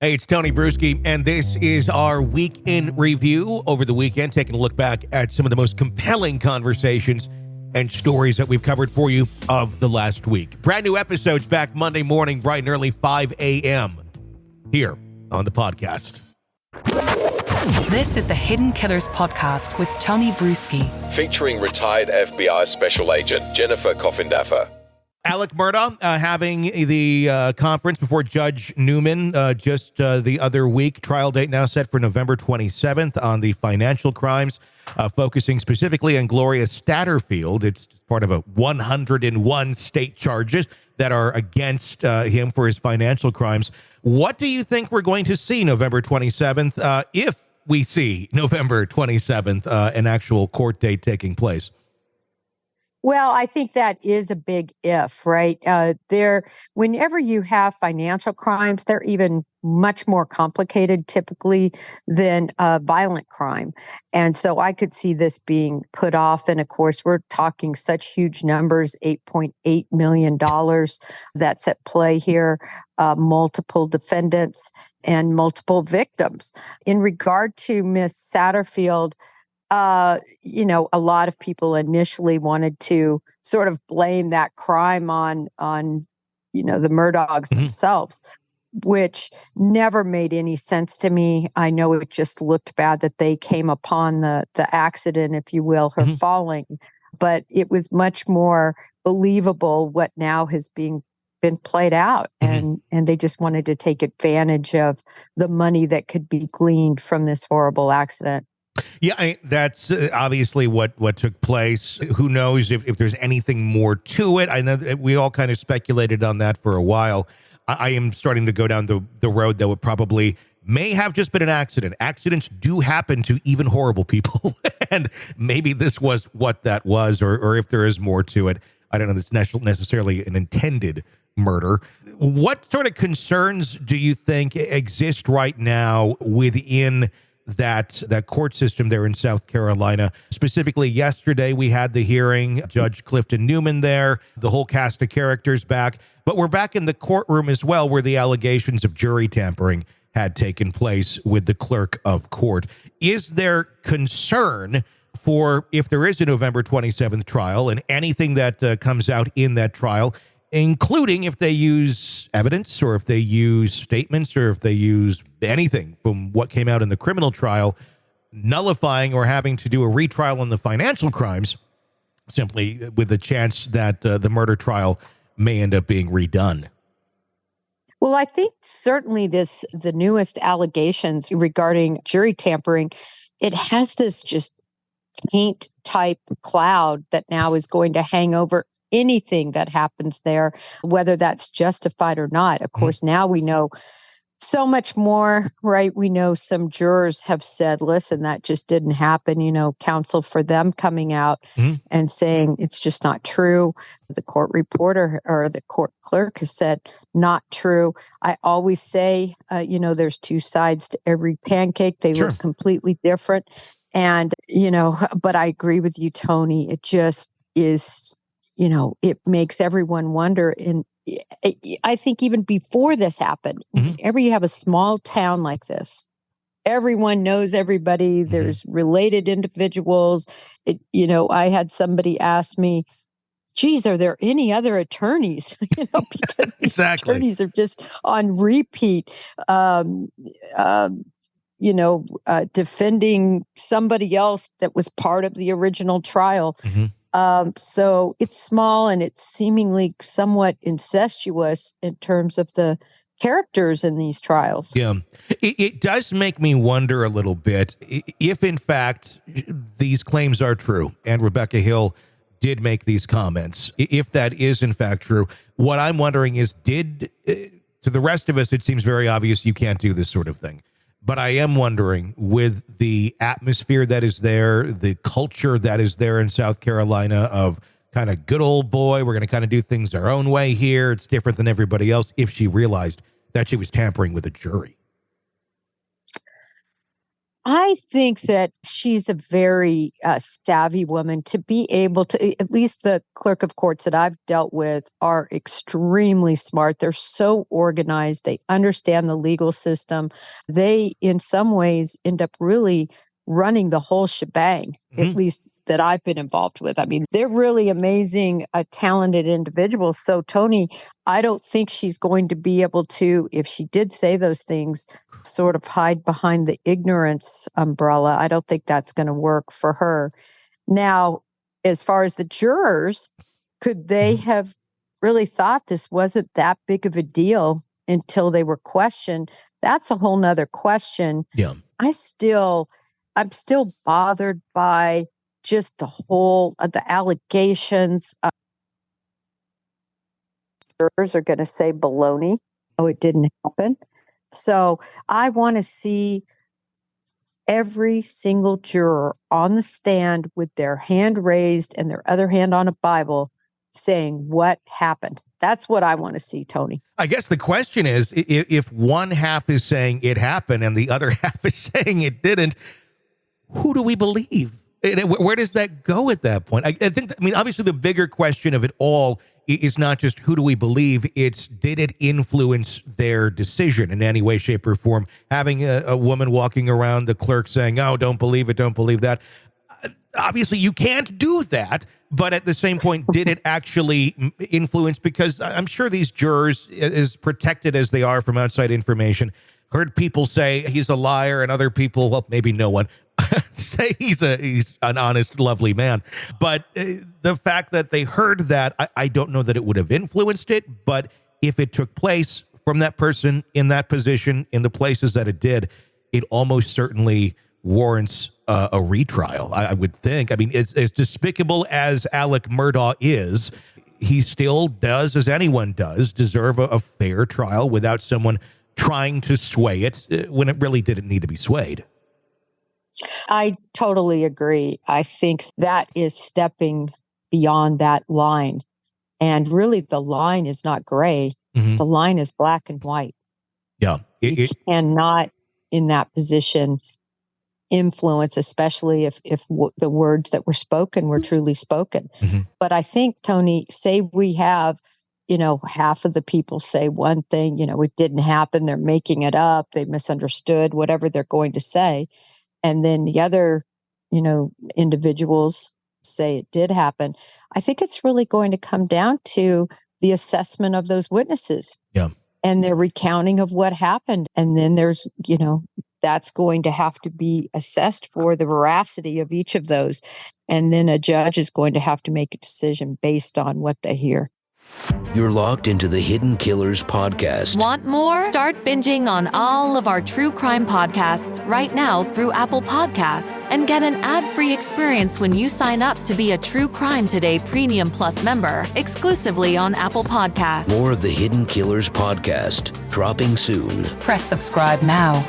Hey, it's Tony Brueski, and this is our week in review over the weekend, taking a look back at some of the most compelling conversations and stories that we've covered for you of the last week. Brand new episodes back Monday morning, bright and early, 5 a.m. here on the podcast. This is the Hidden Killers podcast with Tony Brueski, featuring retired FBI Special Agent Jennifer Coffindaffer. Alec Murdaugh having the conference before Judge Newman just the other week. Trial date now set for November 27th on the financial crimes, focusing specifically on Gloria Statterfield. It's part of a 101 state charges that are against him for his financial crimes. What do you think we're going to see November 27th, if we see November 27th, an actual court date taking place? Well, I think that is a big if, right? Whenever you have financial crimes, they're even much more complicated typically than violent crime. And so I could see this being put off. And of course, we're talking such huge numbers, $8.8 million that's at play here, multiple defendants and multiple victims. In regard to Miss Satterfield, a lot of people initially wanted to sort of blame that crime on the Murdaughs themselves, which never made any sense to me. I know it just looked bad that they came upon the accident, if you will, her falling, but it was much more believable what now has been played out, and they just wanted to take advantage of the money that could be gleaned from this horrible accident. Yeah, that's obviously what took place. Who knows if there's anything more to it? I know that we all kind of speculated on that for a while. I am starting to go down the road that would probably may have just been an accident. Accidents do happen to even horrible people. And maybe this was what that was, or if there is more to it. I don't know. It's necessarily an intended murder. What sort of concerns do you think exist right now within that court system there in South Carolina? Specifically, yesterday we had the hearing, Judge Clifton Newman there, the whole cast of characters back, but we're back in the courtroom as well, where the allegations of jury tampering had taken place with the clerk of court. Is there concern for, if there is a November 27th trial, and anything that comes out in that trial, including if they use evidence or if they use statements or if they use anything from what came out in the criminal trial, nullifying or having to do a retrial on the financial crimes, simply with the chance that the murder trial may end up being redone? Well, I think certainly the newest allegations regarding jury tampering, it has this just taint type cloud that now is going to hang over anything that happens there, whether that's justified or not. Of course, now we know so much more, right? We know some jurors have said, listen, that just didn't happen. Counsel for them coming out and saying it's just not true. The court reporter or the court clerk has said not true. I always say, there's two sides to every pancake. They look completely different. And, but I agree with you, Tony. It just is, it makes everyone wonder. And I think even before this happened, whenever you have a small town like this, everyone knows everybody. There's related individuals. I had somebody ask me, geez, are there any other attorneys? Because these attorneys are just on repeat, defending somebody else that was part of the original trial. So it's small and it's seemingly somewhat incestuous in terms of the characters in these trials. Yeah, it does make me wonder a little bit if, in fact, these claims are true, and Rebecca Hill did make these comments. If that is, in fact, true, what I'm wondering is, to the rest of us, it seems very obvious you can't do this sort of thing. But I am wondering, with the atmosphere that is there, the culture that is there in South Carolina of kind of good old boy, we're going to kind of do things our own way here, it's different than everybody else, if she realized that she was tampering with a jury. I I think that she's a very savvy woman to be able to, at least the clerk of courts that I've dealt with are extremely smart. They're so organized. They understand the legal system. They, in some ways, end up really running the whole shebang, at least that I've been involved with. I mean, they're really amazing, talented individuals. So, Tony, I don't think she's going to be able to, if she did say those things, sort of hide behind the ignorance umbrella. I don't think that's going to work for her. Now, as far as the jurors, could they have really thought this wasn't that big of a deal until they were questioned? That's a whole nother question. Yeah. I'm still bothered by just the whole the allegations. Jurors are going to say baloney. Oh, it didn't happen. So I want to see every single juror on the stand with their hand raised and their other hand on a Bible saying what happened. That's what I want to see, Tony. I guess the question is, if one half is saying it happened and the other half is saying it didn't, who do we believe? Where does that go at that point? I mean, obviously the bigger question of it all is not just who do we believe, it's did it influence their decision in any way, shape, or form? Having a woman walking around, the clerk saying, oh, don't believe it, don't believe that. Obviously, you can't do that. But at the same point, did it actually influence? Because I'm sure these jurors, as protected as they are from outside information, heard people say he's a liar and other people, well, maybe no one, say he's an honest, lovely man. But the fact that they heard that, I don't know that it would have influenced it. But if it took place from that person in that position, in the places that it did, it almost certainly warrants a retrial, I would think. I mean, as despicable as Alec Murdaugh is, he still does, as anyone does, deserve a fair trial without someone trying to sway it when it really didn't need to be swayed. I totally agree. I think that is stepping beyond that line. And really, the line is not gray. The line is black and white. Yeah. You cannot, in that position, influence, especially if the words that were spoken were truly spoken. But I think, Tony, say we have, half of the people say one thing, it didn't happen. They're making it up. They misunderstood, whatever they're going to say. And then the other, individuals say it did happen. I think it's really going to come down to the assessment of those witnesses and their recounting of what happened. And then there's, that's going to have to be assessed for the veracity of each of those. And then a judge is going to have to make a decision based on what they hear. You're locked into the Hidden Killers podcast. Want more? Start binging on all of our true crime podcasts right now through Apple Podcasts and get an ad-free experience when you sign up to be a True Crime Today Premium Plus member exclusively on Apple Podcasts. More of the Hidden Killers podcast dropping soon. Press subscribe now.